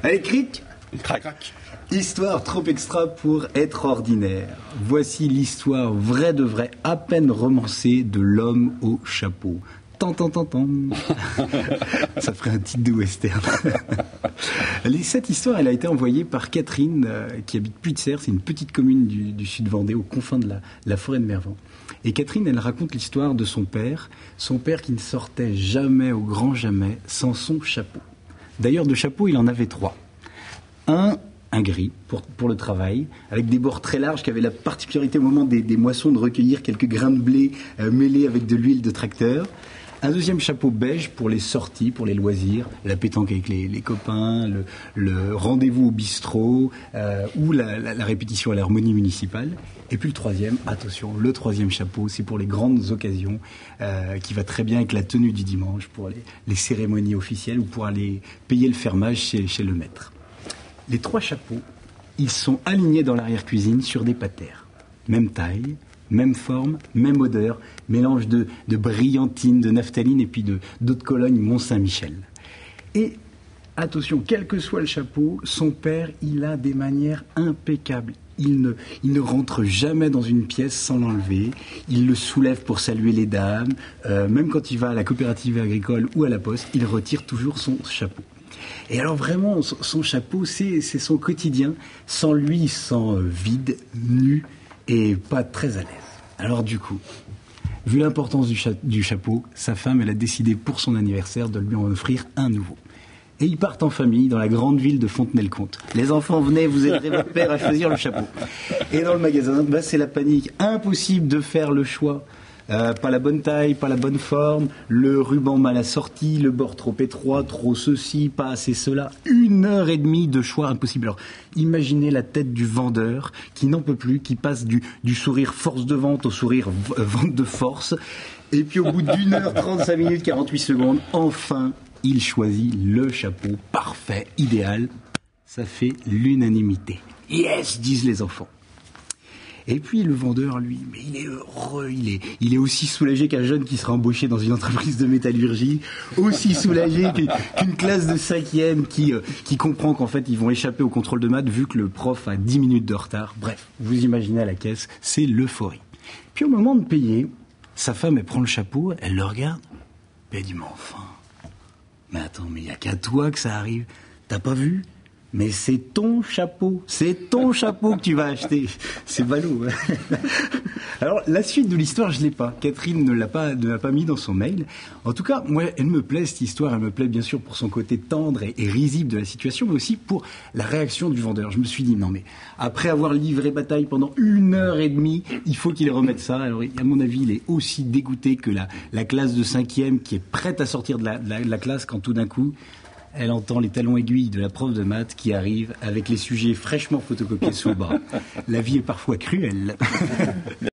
Allez, cric. Crac. Histoire trop extra pour être ordinaire. Voici l'histoire vraie de vrai, à peine romancée de l'homme au chapeau. Tant. Ça ferait un titre de western. Cette histoire, elle a été envoyée par Catherine, qui habite Puitserre, c'est une petite commune du sud Vendée, aux confins de la forêt de Mervan. Et Catherine, elle raconte l'histoire de son père qui ne sortait jamais, au grand jamais, sans son chapeau. D'ailleurs, de chapeau, il en avait 3. Un gris pour le travail, avec des bords très larges qui avaient la particularité au moment des moissons de recueillir quelques grains de blé mêlés avec de l'huile de tracteur. Un deuxième chapeau beige pour les sorties, pour les loisirs, la pétanque avec les copains, le rendez-vous au bistrot ou la répétition à l'harmonie municipale. Et puis le troisième, attention, le troisième chapeau, c'est pour les grandes occasions qui va très bien avec la tenue du dimanche, pour les cérémonies officielles ou pour aller payer le fermage chez le maître. Les 3 chapeaux, ils sont alignés dans l'arrière-cuisine sur des patères. Même taille, même forme, même odeur, mélange de brillantine, de naphtaline et puis d'eau de Cologne Mont-Saint-Michel. Et attention, quel que soit le chapeau, son père, il a des manières impeccables. Il ne rentre jamais dans une pièce sans l'enlever. Il le soulève pour saluer les dames. Même quand il va à la coopérative agricole ou à la poste, il retire toujours son chapeau. Et alors vraiment, son chapeau, c'est son quotidien. Sans lui, il se sent vide, nu et pas très à l'aise. Alors du coup, vu l'importance du chapeau, sa femme, elle a décidé pour son anniversaire de lui en offrir un nouveau. Et ils partent en famille dans la grande ville de Fontenay-le-Comte. Les enfants, venez, vous aiderez votre père à choisir le chapeau. Et dans le magasin, c'est la panique. Impossible de faire le choix. Pas la bonne taille, pas la bonne forme, le ruban mal assorti, le bord trop étroit, trop ceci, pas assez cela. 1h30 de choix impossible. Alors, imaginez la tête du vendeur qui n'en peut plus, qui passe du sourire force de vente au sourire vente de force. Et puis au bout d'1h, 35 minutes, 48 secondes, enfin, il choisit le chapeau parfait, idéal. Ça fait l'unanimité. Yes, disent les enfants. Et puis le vendeur, lui, mais il est heureux, il est aussi soulagé qu'un jeune qui sera embauché dans une entreprise de métallurgie, aussi soulagé qu'une classe de 5e qui comprend qu'en fait ils vont échapper au contrôle de maths vu que le prof a 10 minutes de retard. Bref, vous imaginez à la caisse, c'est l'euphorie. Puis au moment de payer, sa femme, elle prend le chapeau, elle le regarde, et elle dit, mais enfin, mais attends, mais il n'y a qu'à toi que ça arrive, t'as pas vu ? Mais c'est ton chapeau que tu vas acheter. C'est ballot. Hein. Alors, la suite de l'histoire, je l'ai pas. Catherine ne l'a pas mis dans son mail. En tout cas, moi, elle me plaît, cette histoire. Elle me plaît, bien sûr, pour son côté tendre et risible de la situation, mais aussi pour la réaction du vendeur. Je me suis dit, non, mais après avoir livré bataille pendant 1h30, il faut qu'il remette ça. Alors, à mon avis, il est aussi dégoûté que la classe de 5e qui est prête à sortir de la classe quand tout d'un coup, elle entend les talons aiguilles de la prof de maths qui arrive avec les sujets fraîchement photocopiés sous le bras. La vie est parfois cruelle.